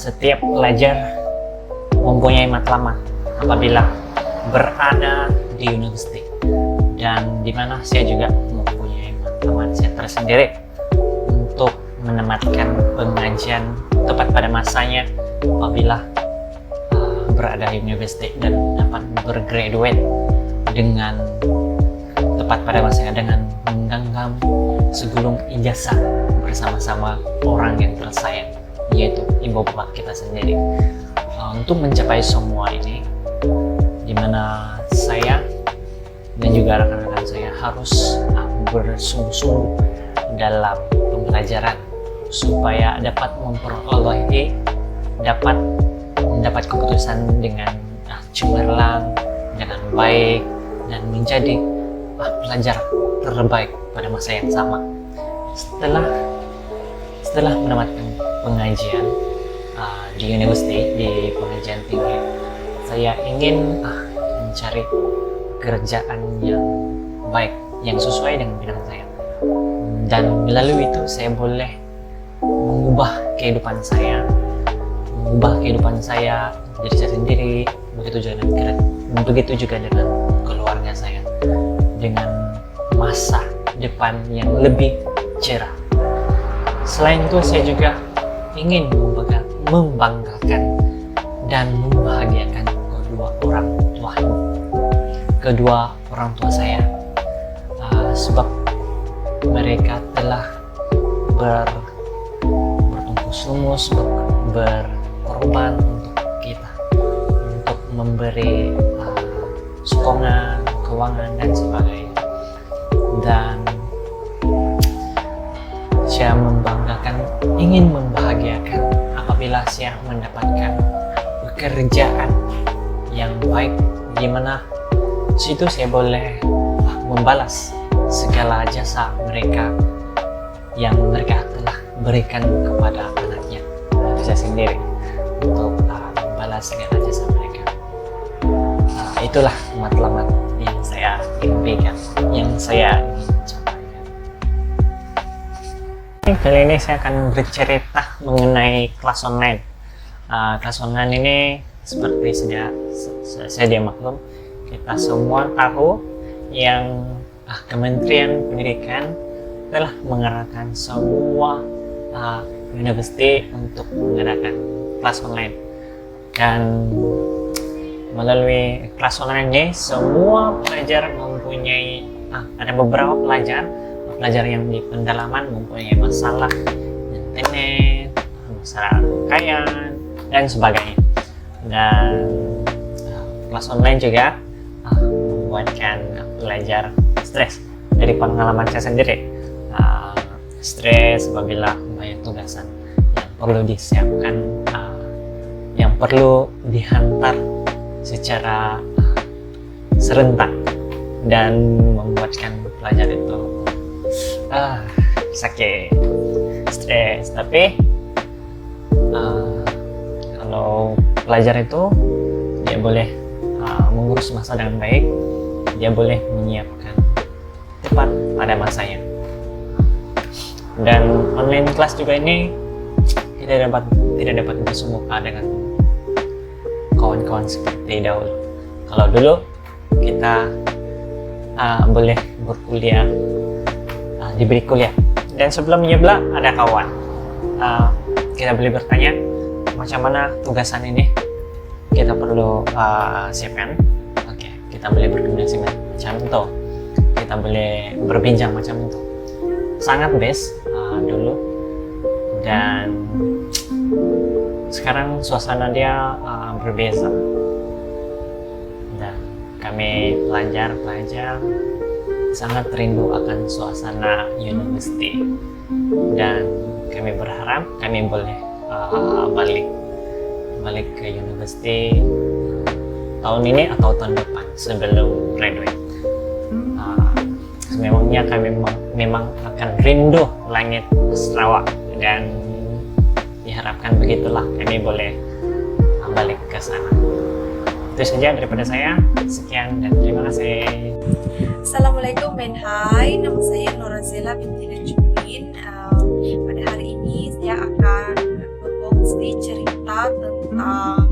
Setiap pelajar mempunyai matlamat apabila berada di universiti, dan dimana saya juga mempunyai matlamat saya tersendiri untuk menempatkan pengajian tepat pada masanya apabila berada di universiti dan dapat bergraduate dengan tepat pada masanya dengan menggenggam segulung ijazah bersama-sama orang yang tersayang, yaitu ibu bapak kita sendiri. Untuk mencapai semua ini, dimana saya dan juga rekan-rekan saya harus bersungguh-sungguh dalam pembelajaran supaya dapat memperoleh dapat mendapat keputusan dengan cemerlang, dengan baik, dan menjadi pelajar terbaik pada masa yang sama. Setelah mendapatkan pengajian di university, di pengajian tinggi, saya ingin mencari pekerjaan yang baik, yang sesuai dengan bidang saya, dan melalui itu saya boleh mengubah kehidupan saya diri saya sendiri, begitu juga dengan keluarga saya, dengan masa depan yang lebih cerah. Selain itu, saya juga ingin membanggakan dan membahagiakan kedua orang tua saya, sebab mereka telah bertungkus lumus, berkorban untuk kita, untuk memberi sokongan, keuangan, dan sebagainya. Dan saya ingin membahagiakan apabila saya mendapatkan pekerjaan yang baik, di mana situ saya boleh membalas segala jasa mereka yang mereka telah berikan kepada anaknya, saya sendiri, untuk membalas segala jasa mereka. Itulah matlamat yang saya impikan, yang saya ingin capai. Kali ini saya akan bercerita mengenai kelas online. Kelas online ini seperti sedia maklum, kita semua tahu yang Kementerian Pendidikan telah mengarahkan semua universiti untuk mengadakan kelas online. Dan melalui kelas online ini, semua pelajar mempunyai ada beberapa pelajar yang di pendalaman mempunyai masalah internet, masalah rangkaian, dan sebagainya. Dan kelas online juga membuatkan pelajar stres. Dari pengalaman saya sendiri, stres apabila banyak tugasan yang perlu disiapkan, yang perlu dihantar secara serentak, dan membuatkan pelajar itu sakit, stres. Tapi kalau pelajar itu dia boleh mengurus masa dengan baik, dia boleh menyiapkan tepat pada masanya. Dan online kelas juga ini tidak dapat bersemuka dengan kawan-kawan seperti dahulu. Kalau dulu kita boleh berkuliah, diberi kuliah, dan sebelumnya ada kawan, kita boleh bertanya macam mana tugasan ini kita perlu siapkan. Oke, kita boleh berkomunikasi macam itu, kita boleh berbincang macam itu. Sangat best dulu. Dan sekarang suasana dia berbeza, dan kami pelajar sangat rindu akan suasana university, dan kami berharap kami boleh balik ke university tahun ini atau tahun depan sebelum graduate. Memangnya kami memang akan rindu langit Sarawak, dan diharapkan begitulah kami boleh balik ke sana. Itu saja daripada saya. Sekian dan terima kasih. Assalamualaikum dan hai, nama saya Norazela binti Najmuddin. Pada hari ini saya akan berkongsi cerita tentang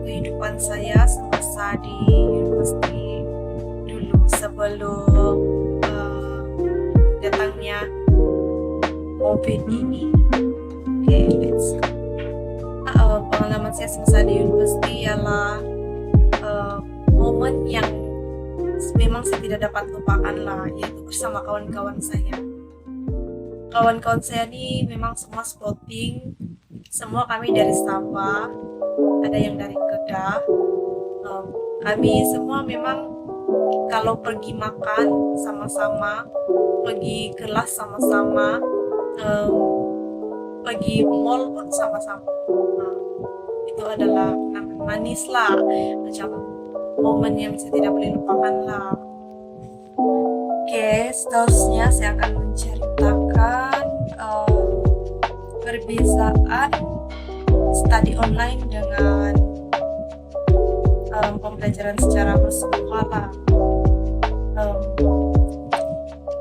kehidupan saya semasa di university dulu sebelum datangnya COVID ini. Oke, let's go. Pengalaman saya semasa di university ialah momen yang memang saya tidak dapat lupakan lah, yaitu bersama kawan-kawan saya. Kawan-kawan saya ini memang semua sporting, semua kami dari Sabah, ada yang dari Kedah. Kami semua memang kalau pergi makan sama-sama, pergi kelas sama-sama, pergi mall pun sama-sama. Itu adalah kenangan manis lah, macam momen yang saya tidak boleh lupakan lah. Oke, seterusnya saya akan menceritakan perbezaan study online dengan pembelajaran secara bersekolah lah.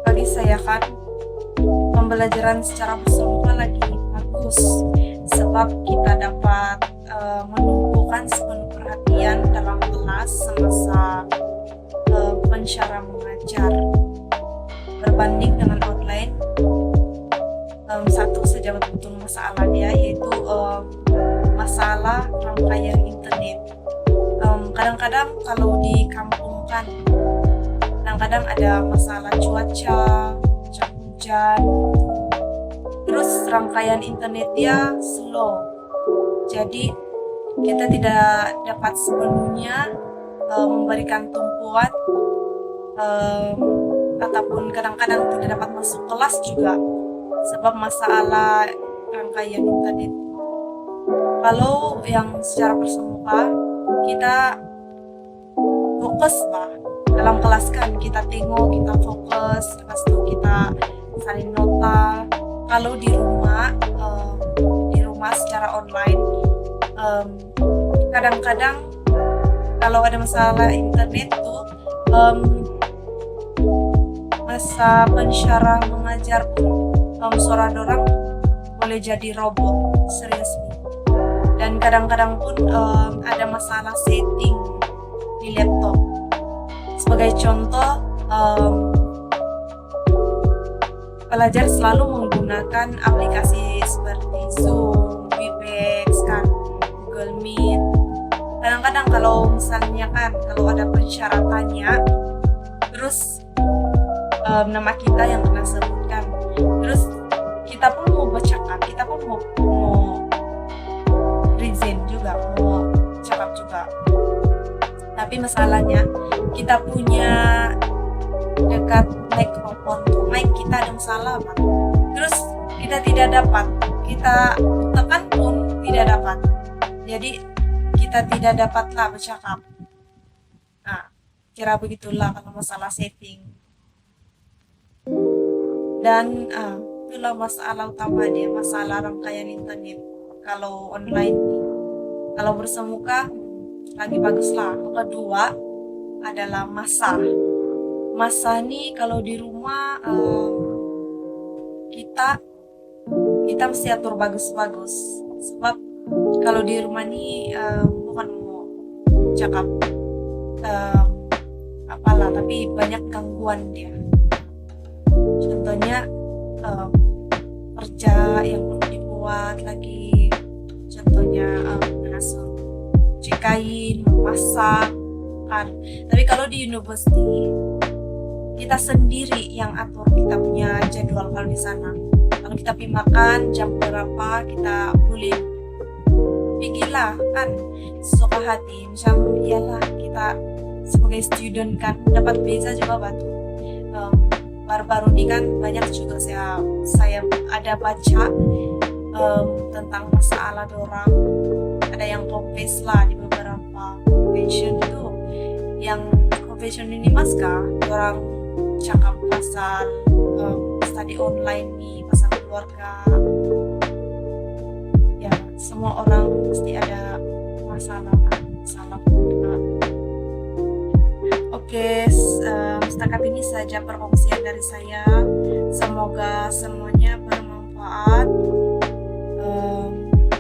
Bagi saya kan pembelajaran secara bersekolah lagi bagus sebab kita dapat menumpukan sepenuh perhatian dalam kelas semasa pensyarah mengajar, berbanding dengan online. Satu saja betul masalah dia, yaitu masalah rangkaian internet. Kadang-kadang kalau di kampung kan kadang-kadang ada masalah cuaca, hujan, terus rangkaian internet dia slow, jadi kita tidak dapat sepenuhnya memberikan tumpuan, ataupun kadang-kadang tidak dapat masuk kelas juga sebab masalah rangkaian internet. Kalau yang secara bersemuka kita fokus lah dalam kelas kan, kita tengok, kita fokus, lepas itu kita saling nota. Kalau di rumah secara online, kadang-kadang kalau ada masalah internet tuh masa pensyarah mengajar pun suara dorang boleh jadi robot, serius nih. Dan kadang-kadang pun ada masalah setting di laptop. Sebagai contoh, pelajar selalu menggunakan aplikasi seperti Zoom, Webex, kan, Google Meet. Kadang-kadang kalau misalnya kan, kalau ada persyaratannya, terus nama kita yang kena sebutkan, terus kita pun mau bercakap, kita pun mau present juga, mau cakap juga. Tapi masalahnya kita punya dekat mikrofon, mic kita ada masalah, Pak. Terus kita tidak dapat, kita tekan pun tidak dapat. Jadi kita tidak dapatlah bercakap. Nah, kira begitulah kalau masalah setting. Dan itulah masalah utama dia, masalah rangkaian internet. Kalau online, kalau bersemuka lagi bagus lah. Yang kedua adalah masa nih kalau di rumah kita mesti atur bagus-bagus, sebab kalau di rumah nih bukan mau cakap apalah, tapi banyak gangguan dia. Contohnya kerja yang perlu dibuat lagi, contohnya mengasuh kain, memasak kan. Tapi kalau di university kita sendiri yang atur, kita punya jadwal. Kalau di sana, kalau kita pergi makan jam berapa, kita boleh pergilah kan sesuka hati. Macam iyalah, kita sebagai student kan dapat beza juga batu. Baru-baru ini kan banyak juga saya ada baca tentang masalah dorang. Ada yang confess lah di beberapa convention itu, yang convention ini maska orang cakap pasal study online nih, pasal keluarga. Ya, semua orang pasti ada masalah keluarga. Oke, setakat ini saja perkongsian dari saya. Semoga semuanya bermanfaat.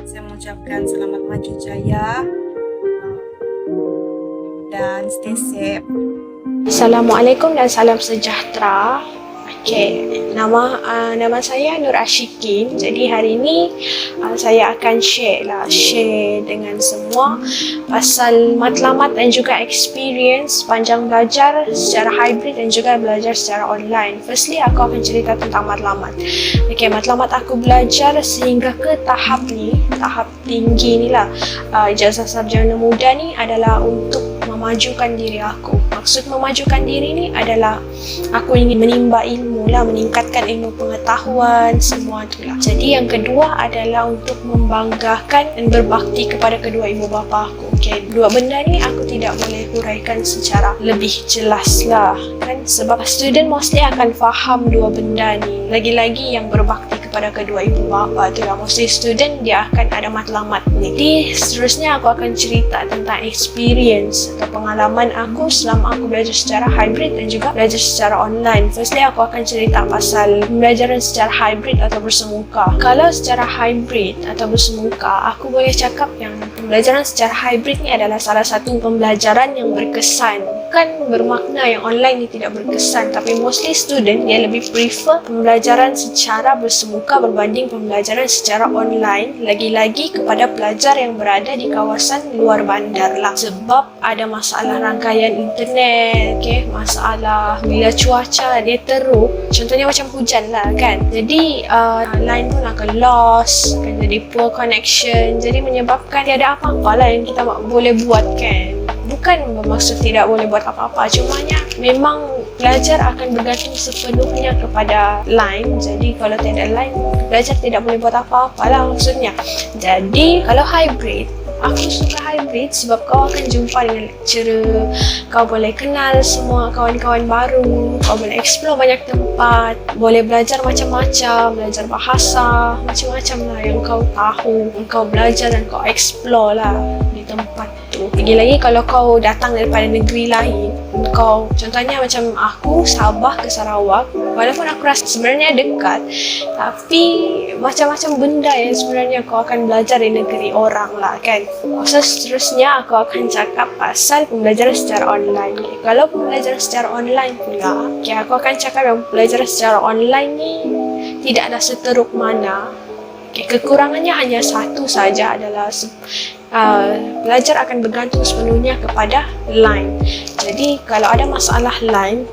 Saya ucapkan selamat maju jaya dan stay safe. Assalamualaikum dan salam sejahtera. Nama saya Nur Ashikin. Jadi hari ini saya akan share dengan semua pasal matlamat dan juga experience panjang belajar secara hybrid dan juga belajar secara online. Firstly, aku akan cerita tentang matlamat. Matlamat aku belajar sehingga ke tahap tinggi ni lah. Ijazah sarjana muda ni adalah untuk memajukan diri aku. Maksud memajukan diri ni adalah aku ingin menimba ilmu lah, meningkatkan ilmu pengetahuan, semua tu lah. Jadi yang kedua adalah untuk membanggakan dan berbakti kepada kedua ibu bapa aku. Dua benda ni aku tidak boleh huraikan secara lebih jelas lah kan, sebab student mostly akan faham dua benda ni. Lagi-lagi yang berbakti kepada kedua ibu bapa tu lah, mostly student dia akan ada matlamat ni. Jadi seterusnya aku akan cerita tentang experience atau pengalaman aku selama aku belajar secara hybrid dan juga belajar secara online. Firstly, aku akan cerita pasal pembelajaran secara hybrid atau bersemuka. Kalau secara hybrid atau bersemuka, aku boleh cakap yang pembelajaran secara hybrid ni adalah salah satu pembelajaran yang berkesan. Bukan bermakna yang online ni tidak berkesan, tapi mostly student dia lebih prefer pembelajaran secara bersemuka berbanding pembelajaran secara online, lagi-lagi kepada pelajar yang berada di kawasan luar bandar lah. Sebab ada masalah rangkaian internet, masalah bila cuaca dia teruk, contohnya macam hujan lah kan, jadi line pun akan lost, akan jadi poor connection, jadi menyebabkan tiada apa-apa lah yang kita boleh buat kan. Bukan bermaksud tidak boleh buat apa-apa, cumanya memang belajar akan bergantung sepenuhnya kepada line. Jadi kalau tiada line, belajar tidak boleh buat apa-apa lah maksudnya. Jadi kalau hybrid, aku suka hybrid sebab kau akan jumpa dengan lecturer, kau boleh kenal semua kawan-kawan baru, kau boleh explore banyak tempat, boleh belajar macam-macam, belajar bahasa, macam-macam lah yang kau tahu, kau belajar dan kau explore lah di tempat tu. Lagi-lagi kalau kau datang daripada negeri lain, kau contohnya macam aku Sabah ke Sarawak, walaupun aku rasa sebenarnya dekat, tapi macam-macam benda yang sebenarnya kau akan belajar di negeri orang lah kan. So seterusnya aku akan cakap pasal pembelajaran secara online. Kalau pembelajaran secara online pula, aku akan cakap yang pembelajaran secara online ni tidaklah seteruk mana. Kekurangannya hanya satu saja, adalah belajar akan bergantung sepenuhnya kepada line. Jadi kalau ada masalah line,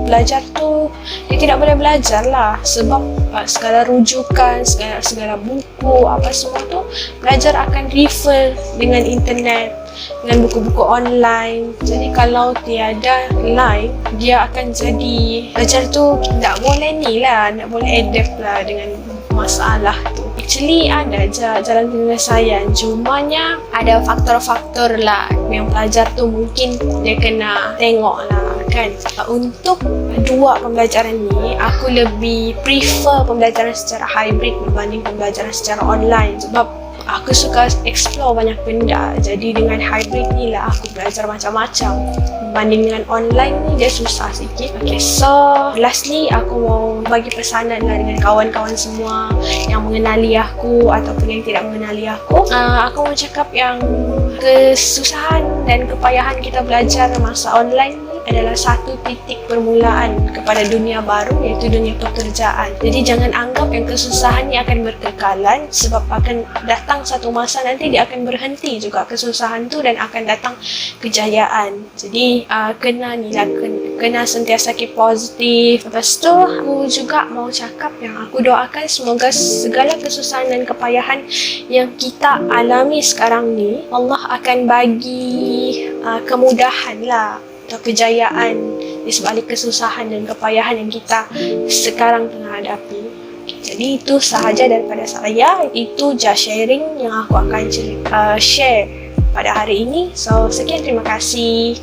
belajar tu dia tidak boleh belajar lah, sebab segala rujukan, segala buku, apa semua tu belajar akan refer dengan internet, dengan buku-buku online. Jadi kalau tiada line, dia akan jadi belajar tu tak boleh ni lah, tak boleh adapt lah dengan masalah tu. Actually ada jalan penyelesaian, cumanya ada faktor-faktor lah yang pelajar tu mungkin dia kena tengok lah kan. Untuk dua pembelajaran ni, aku lebih prefer pembelajaran secara hybrid berbanding pembelajaran secara online, sebab aku suka explore banyak benda. Jadi dengan hybrid ni lah aku belajar macam-macam, berbanding dengan online ni dia susah sikit. So lastly aku mau bagi pesanan lah dengan kawan-kawan semua yang mengenali aku ataupun yang tidak mengenali aku. Aku mau cakap yang kesusahan dan kepayahan kita belajar masa online ni adalah satu titik permulaan kepada dunia baru, iaitu dunia pekerjaan. Jadi jangan anggap yang kesusahan ni akan berkekalan, sebab akan datang satu masa nanti dia akan berhenti juga kesusahan tu dan akan datang kejayaan. Jadi kena sentiasa keep positif. Lepas tu aku juga mau cakap yang aku doakan semoga segala kesusahan dan kepayahan yang kita alami sekarang ni, Allah akan bagi kemudahan lah atau kejayaan di sebalik kesusahan dan kepayahan yang kita sekarang tengah hadapi. Jadi itu sahaja daripada saya. Itu just sharing yang aku akan share pada hari ini. So sekian, terima kasih.